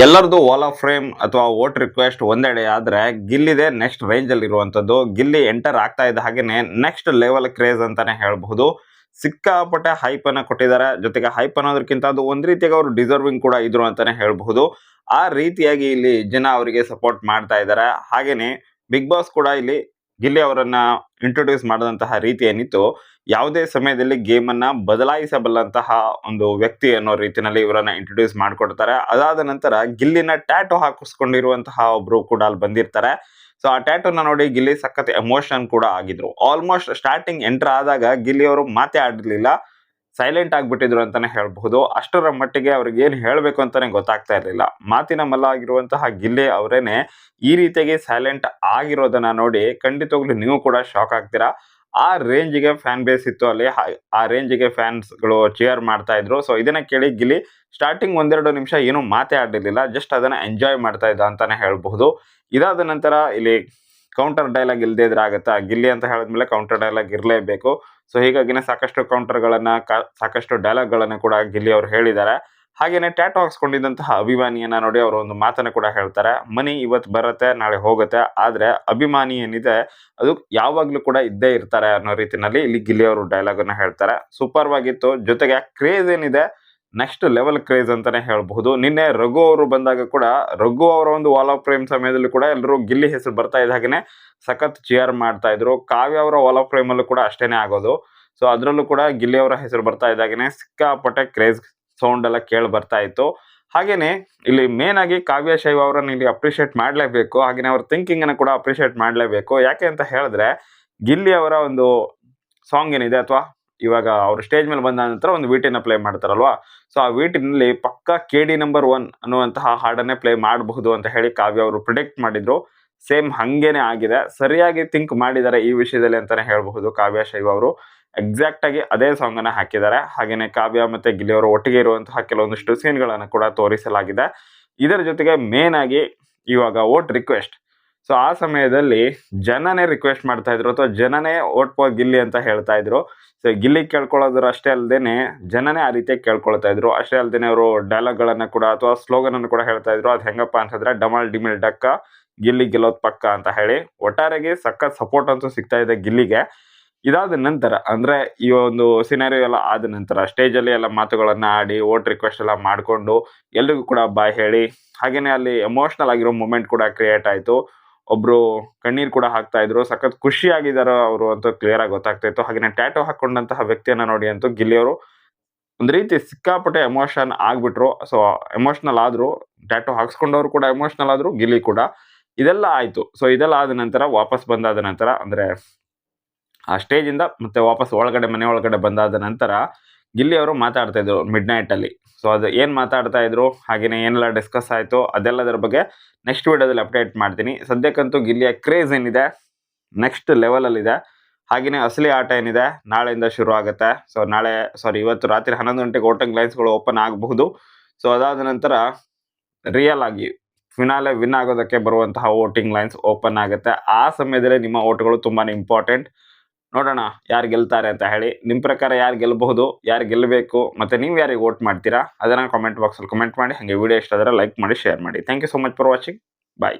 ಎಲ್ಲರದು wall of frame ಅಥವಾ vote request ಒಂದೆಡೆ ಆದ್ರೆ ಗಿಲ್ಲಿದೆ ನೆಕ್ಸ್ಟ್ ರೇಂಜ್ ಅಲ್ಲಿ ಇರುವಂತದ್ದು. ಗಿಲ್ಲಿ ಎಂಟರ್ ಆಗ್ತಾ ಇದ್ದ ಹಾಗೇನೆ ನೆಕ್ಸ್ಟ್ ಲೆವೆಲ್ ಕ್ರೇಜ್ ಅಂತಾನೆ ಹೇಳ್ಬಹುದು. ಸಿಕ್ಕಾಪಟ್ಟೆ ಹೈಪ್ ಅನ್ನ ಕೊಟ್ಟಿದ್ದಾರೆ. ಜೊತೆಗೆ ಹೈಪ್ ಅನ್ನೋದಕ್ಕಿಂತ ಅದು ಒಂದ್ ರೀತಿಯಾಗಿ ಅವರು ಡಿಸರ್ವಿಂಗ್ ಕೂಡ ಇದ್ರು ಅಂತಾನೆ ಹೇಳ್ಬಹುದು. ಆ ರೀತಿಯಾಗಿ ಇಲ್ಲಿ ಜನ ಅವರಿಗೆ ಸಪೋರ್ಟ್ ಮಾಡ್ತಾ ಇದ್ದಾರೆ. ಹಾಗೇನೆ ಬಿಗ್ ಬಾಸ್ ಕೂಡ ಇಲ್ಲಿ ಗಿಲ್ಲಿ ಅವರನ್ನ ಇಂಟ್ರೊಡ್ಯೂಸ್ ಮಾಡಿದಂತಹ ರೀತಿ ಏನಿತ್ತು, ಯಾವುದೇ ಸಮಯದಲ್ಲಿ ಗೇಮ್ ಅನ್ನ ಬದಲಾಯಿಸಬಲ್ಲಂತಹ ಒಂದು ವ್ಯಕ್ತಿ ಅನ್ನೋ ರೀತಿಯಲ್ಲಿ ಇವರನ್ನ ಇಂಟ್ರೊಡ್ಯೂಸ್ ಮಾಡ್ಕೊಡ್ತಾರೆ. ಅದಾದ ನಂತರ ಗಿಲ್ಲಿನ ಟ್ಯಾಟೋ ಹಾಕಿಸ್ಕೊಂಡಿರುವಂತಹ ಒಬ್ರು ಕೂಡ ಅಲ್ಲಿ ಬಂದಿರ್ತಾರೆ. ಸೊ ಆ ಟ್ಯಾಟೋನ ನೋಡಿ ಗಿಲ್ಲಿ ಸಖತ್ ಎಮೋಷನ್ ಕೂಡ ಆಗಿದ್ರು. ಆಲ್ಮೋಸ್ಟ್ ಸ್ಟಾರ್ಟಿಂಗ್ ಎಂಟರ್ ಆದಾಗ ಗಿಲ್ಲಿ ಅವರು ಮಾತೇ ಆಡಿರ್ಲಿಲ್ಲ, ಸೈಲೆಂಟ್ ಆಗ್ಬಿಟ್ಟಿದ್ರು ಅಂತಾನೆ ಹೇಳ್ಬಹುದು. ಅಷ್ಟರ ಮಟ್ಟಿಗೆ ಅವ್ರಿಗೆ ಏನ್ ಹೇಳ್ಬೇಕು ಅಂತಾನೆ ಗೊತ್ತಾಗ್ತಾ ಇರ್ಲಿಲ್ಲ. ಮಾತಿನ ಮಲ್ಲ ಆಗಿರುವಂತಹ ಗಿಲ್ಲಿ ಅವರೇನೆ ಈ ರೀತಿಯಾಗಿ ಸೈಲೆಂಟ್ ಆಗಿರೋದನ್ನ ನೋಡಿ ಖಂಡಿತವಾಗ್ಲೂ ನೀವು ಕೂಡ ಶಾಕ್ ಆಗ್ತೀರಾ. ಆ ರೇಂಜ್ಗೆ ಫ್ಯಾನ್ ಬೇಸ್ ಇತ್ತು ಅಲ್ಲಿ. ಆ ರೇಂಜ್ಗೆ ಫ್ಯಾನ್ಸ್ ಗಳು ಚೇರ್ ಮಾಡ್ತಾ ಇದ್ರು. ಸೊ ಇದನ್ನ ಕೇಳಿ ಗಿಲ್ಲಿ ಸ್ಟಾರ್ಟಿಂಗ್ ಒಂದೆರಡು ನಿಮಿಷ ಏನು ಮಾತೇ ಆಡಿರ್ಲಿಲ್ಲ, ಜಸ್ಟ್ ಅದನ್ನ ಎಂಜಾಯ್ ಮಾಡ್ತಾ ಇದ್ದ ಅಂತಾನೆ ಹೇಳ್ಬಹುದು. ಇದಾದ ನಂತರ ಇಲ್ಲಿ ಕೌಂಟರ್ ಡೈಲಾಗ್ ಇಲ್ಲದೆ ಇದ್ರೆ ಆಗತ್ತಾ? ಗಿಲ್ಲಿ ಅಂತ ಹೇಳಿದ್ಮೇಲೆ ಕೌಂಟರ್ ಡೈಲಾಗ್ ಇರಲೇಬೇಕು. ಸೊ ಹೀಗಾಗಿನೇ ಸಾಕಷ್ಟು ಕೌಂಟರ್ ಗಳನ್ನ ಸಾಕಷ್ಟು ಡೈಲಾಗ್ ಗಳನ್ನ ಕೂಡ ಗಿಲ್ಲಿ ಅವರು ಹೇಳಿದ್ದಾರೆ. ಹಾಗೇನೆ ಟ್ಯಾಟೋ ಹಾಕ್ಸ್ಕೊಂಡಿದ್ದಂತಹ ಅಭಿಮಾನಿಯನ್ನ ನೋಡಿ ಅವರು ಒಂದು ಮಾತನ್ನ ಕೂಡ ಹೇಳ್ತಾರೆ. ಮನಿ ಇವತ್ತು ಬರುತ್ತೆ, ನಾಳೆ ಹೋಗುತ್ತೆ, ಆದ್ರೆ ಅಭಿಮಾನಿ ಏನಿದೆ ಅದು ಯಾವಾಗ್ಲೂ ಕೂಡ ಇದ್ದೇ ಇರ್ತಾರೆ ಅನ್ನೋ ರೀತಿನಲ್ಲಿ ಇಲ್ಲಿ ಗಿಲ್ಲಿ ಅವರು ಡೈಲಾಗ್ ಅನ್ನ ಹೇಳ್ತಾರೆ. ಸೂಪರ್ ಆಗಿತ್ತು. ಜೊತೆಗೆ ಕ್ರೇಜ್ ಏನಿದೆ ನೆಕ್ಸ್ಟ್ ಲೆವೆಲ್ ಕ್ರೇಜ್ ಅಂತಾನೆ ಹೇಳ್ಬಹುದು. ನಿನ್ನೆ ರಘು ಅವರು ಬಂದಾಗ ಕೂಡ ರಘು ಅವರ ಒಂದು ವಾಲ್ ಆಫ್ ಫ್ರೇಮ್ ಸಮಯದಲ್ಲಿ ಕೂಡ ಎಲ್ಲರೂ ಗಿಲ್ಲಿ ಹೆಸರು ಬರ್ತಾ ಇದ್ದ ಹಾಗೇನೆ ಸಖತ್ ಚೇರ್ ಮಾಡ್ತಾ ಇದ್ರು. ಕಾವ್ಯ ಅವರ ವಾಲ್ ಆಫ್ ಫ್ರೇಮ್ ಅಲ್ಲೂ ಕೂಡ ಅಷ್ಟೇನೆ ಆಗೋದು. ಸೊ ಅದ್ರಲ್ಲೂ ಕೂಡ ಗಿಲ್ಲಿ ಅವರ ಹೆಸರು ಬರ್ತಾ ಇದ್ದಾಗನೆ ಸಿಕ್ಕಾಪಟ್ಟೆ ಕ್ರೇಜ್ ಸೌಂಡ್ ಎಲ್ಲ ಕೇಳಿ ಬರ್ತಾ ಇತ್ತು. ಹಾಗೇನೆ ಇಲ್ಲಿ ಮೇನ್ ಆಗಿ ಕಾವ್ಯ ಶೈವ ಅವರನ್ನ ಇಲ್ಲಿ ಅಪ್ರಿಶಿಯೇಟ್ ಮಾಡ್ಲೇಬೇಕು. ಹಾಗೇನೆ ಅವ್ರ ಥಿಂಕಿಂಗ್ ಅನ್ನ ಕೂಡ ಅಪ್ರಿಶಿಯೇಟ್ ಮಾಡ್ಲೇಬೇಕು. ಯಾಕೆ ಅಂತ ಹೇಳಿದ್ರೆ ಗಿಲ್ಲಿ ಅವರ ಒಂದು ಸಾಂಗ್ ಏನಿದೆ, ಅಥವಾ ಇವಾಗ ಅವ್ರು ಸ್ಟೇಜ್ ಮೇಲೆ ಬಂದ ನಂತರ ಒಂದು ವಿಟಿನ ಪ್ಲೇ ಮಾಡ್ತಾರಲ್ವಾ, ಸೊ ಆ ವಿಟಿನಲ್ಲಿ ಪಕ್ಕ KD ನಂಬರ್ 1 ಅನ್ನುವಂತಹ ಹಾಡನ್ನೇ ಪ್ಲೇ ಮಾಡಬಹುದು ಅಂತ ಹೇಳಿ ಕಾವ್ಯ ಅವರು ಪ್ರಿಡಿಕ್ಟ್ ಮಾಡಿದ್ರು. ಸೇಮ್ ಹಂಗೇನೆ ಆಗಿದೆ. ಸರಿಯಾಗಿ ಥಿಂಕ್ ಮಾಡಿದ್ದಾರೆ ಈ ವಿಷಯದಲ್ಲಿ ಅಂತಾನೆ ಹೇಳ್ಬಹುದು. ಕಾವ್ಯ ಶೈವ ಅವರು ಎಕ್ಸಾಕ್ಟ್ ಆಗಿ ಅದೇ ಸಾಂಗ್ ಅನ್ನ ಹಾಕಿದ್ದಾರೆ. ಹಾಗೇನೆ ಕಾವ್ಯ ಮತ್ತೆ ಗಿಲ್ಲಿ ಅವರು ಒಟ್ಟಿಗೆ ಇರುವಂತಹ ಕೆಲವೊಂದಿಷ್ಟು ಸೀನ್ ಗಳನ್ನ ಕೂಡ ತೋರಿಸಲಾಗಿದೆ. ಇದರ ಜೊತೆಗೆ ಮೇನ್ ಆಗಿ ಇವಾಗ ವೋಟ್ ರಿಕ್ವೆಸ್ಟ್, ಸೊ ಆ ಸಮಯದಲ್ಲಿ ಜನನೇ ರಿಕ್ವೆಸ್ಟ್ ಮಾಡ್ತಾ ಇದ್ರು ಅಥವಾ ಜನನೇ ವೋಟ್ ಫಾರ್ ಗಿಲ್ಲಿ ಅಂತ ಹೇಳ್ತಾ ಇದ್ರು. ಸೊ ಗಿಲ್ಲಿ ಕೇಳ್ಕೊಳ್ಳೋದ್ರ ಅಷ್ಟೇ ಅಲ್ಲದೇನೆ ಜನನೇ ಆ ರೀತಿಯಾಗಿ ಕೇಳ್ಕೊಳ್ತಾ ಇದ್ರು. ಅಷ್ಟೇ ಅಲ್ಲದೇನೆ ಅವರು ಡೈಲಾಗ್ ಗಳನ್ನ ಕೂಡ ಅಥವಾ ಸ್ಲೋಗನ್ ಅನ್ನು ಕೂಡ ಹೇಳ್ತಾ ಇದ್ರು. ಅದು ಹೆಂಗಪ್ಪ ಅಂತಂದ್ರೆ ಡಮಲ್ ಡಿಮಿಲ್ ಡಕ್ಕ, ಗಿಲ್ಲಿ ಗೆಲ್ಲೋದ್ ಪಕ್ಕ ಅಂತ ಹೇಳಿ. ಒಟ್ಟಾರೆಗೆ ಸಖತ್ ಸಪೋರ್ಟ್ ಅಂತೂ ಸಿಗ್ತಾ ಇದೆ ಗಿಲ್ಲಿಗೆ. ಇದಾದ ನಂತರ ಅಂದ್ರೆ ಈ ಒಂದು ಸಿನಾರಿಯೋ ಎಲ್ಲ ಆದ ನಂತರ ಸ್ಟೇಜ್ ಅಲ್ಲಿ ಎಲ್ಲ ಮಾತುಗಳನ್ನ ಆಡಿ ವೋಟ್ ರಿಕ್ವೆಸ್ಟ್ ಎಲ್ಲ ಮಾಡ್ಕೊಂಡು ಎಲ್ರಿಗೂ ಕೂಡ ಬಾಯ್ ಹೇಳಿ, ಹಾಗೇನೆ ಅಲ್ಲಿ ಎಮೋಷನಲ್ ಆಗಿರೋ ಮೂಮೆಂಟ್ ಕೂಡ ಕ್ರಿಯೇಟ್ ಆಯ್ತು. ಒಬ್ರು ಕಣ್ಣೀರ್ ಕೂಡ ಹಾಕ್ತಾ ಇದ್ರು. ಸಖತ್ ಖುಷಿ ಆಗಿದಾರ ಅವರು ಅಂತ ಕ್ಲಿಯರ್ ಆಗಿ ಗೊತ್ತಾಗ್ತಾ ಇತ್ತು. ಹಾಗೇನೆ ಟ್ಯಾಟೋ ಹಾಕೊಂಡಂತಹ ವ್ಯಕ್ತಿಯನ್ನ ನೋಡಿ ಅಂತೂ ಗಿಲ್ಲಿ ಅವರು ಒಂದ್ ರೀತಿ ಸಿಕ್ಕಾಪಟ್ಟೆ ಎಮೋಷನ್ ಆಗ್ಬಿಟ್ರು. ಸೊ ಎಮೋಷನಲ್ ಆದ್ರು, ಟ್ಯಾಟೋ ಹಾಕ್ಸ್ಕೊಂಡವ್ರು ಕೂಡ ಎಮೋಷನಲ್ ಆದ್ರು, ಗಿಲ್ಲಿ ಕೂಡ. ಇದೆಲ್ಲ ಆಯ್ತು. ಸೊ ಇದೆಲ್ಲ ಆದ ನಂತರ ವಾಪಸ್ ಬಂದಾದ ನಂತರ ಅಂದ್ರೆ ಆ ಸ್ಟೇಜ್ ಇಂದ ಮತ್ತೆ ವಾಪಸ್ ಒಳಗಡೆ ಮನೆ ಒಳಗಡೆ ಬಂದಾದ ನಂತರ ಗಿಲ್ಲಿ ಅವರು ಮಾತಾಡ್ತಾ ಇದ್ರು ಮಿಡ್ ನೈಟ್ ಅಲ್ಲಿ. ಸೊ ಅದು ಏನ್ ಮಾತಾಡ್ತಾ ಇದ್ರು, ಹಾಗೇನೆ ಏನೆಲ್ಲ ಡಿಸ್ಕಸ್ ಆಯ್ತು ಅದೆಲ್ಲದರ ಬಗ್ಗೆ ನೆಕ್ಸ್ಟ್ ವಿಡಿಯೋದಲ್ಲಿ ಅಪ್ಡೇಟ್ ಮಾಡ್ತೀನಿ. ಸದ್ಯಕ್ಕಂತೂ ಗಿಲ್ಲಿಯ ಕ್ರೇಜ್ ಏನಿದೆ ನೆಕ್ಸ್ಟ್ ಲೆವೆಲ್ ಅಲ್ಲಿ ಇದೆ. ಹಾಗೇನೆ ಅಸಲಿ ಆಟ ಏನಿದೆ ನಾಳೆಯಿಂದ ಶುರು ಆಗುತ್ತೆ. ಸೊ ಇವತ್ತು ರಾತ್ರಿ 11 ಗಂಟೆಗೆ ವೋಟಿಂಗ್ ಲೈನ್ಸ್ಗಳು ಓಪನ್ ಆಗಬಹುದು. ಸೊ ಅದಾದ ನಂತರ ರಿಯಲ್ ಆಗಿ ಫಿನಾಲೆ ವಿನ್ ಆಗೋದಕ್ಕೆ ಬರುವಂತಹ ವೋಟಿಂಗ್ ಲೈನ್ಸ್ ಓಪನ್ ಆಗುತ್ತೆ. ಆ ಸಮಯದಲ್ಲಿ ನಿಮ್ಮ ವೋಟ್ಗಳು ತುಂಬಾನೇ ಇಂಪಾರ್ಟೆಂಟ್. ನೋಡೋಣ ಯಾರು ಗೆಲ್ತಾರೆ ಅಂತ ಹೇಳಿ. ನಿಮ್ಮ ಪ್ರಕಾರ ಯಾರು ಗೆಲ್ಲಬಹುದು, ಯಾರು ಗೆಲ್ಲಬೇಕು, ಮತ್ತೆ ನೀವು ಯಾರಿಗೆ ವೋಟ್ ಮಾಡ್ತೀರಾ ಅದನ್ನ ಕಾಮೆಂಟ್ ಬಾಕ್ಸಲ್ಲಿ ಕಮೆಂಟ್ ಮಾಡಿ. ಹಾಗೆ ವಿಡಿಯೋ ಇಷ್ಟ ಆದರೆ ಲೈಕ್ ಮಾಡಿ, ಶೇರ್ ಮಾಡಿ. Thank you so much for watching. Bye.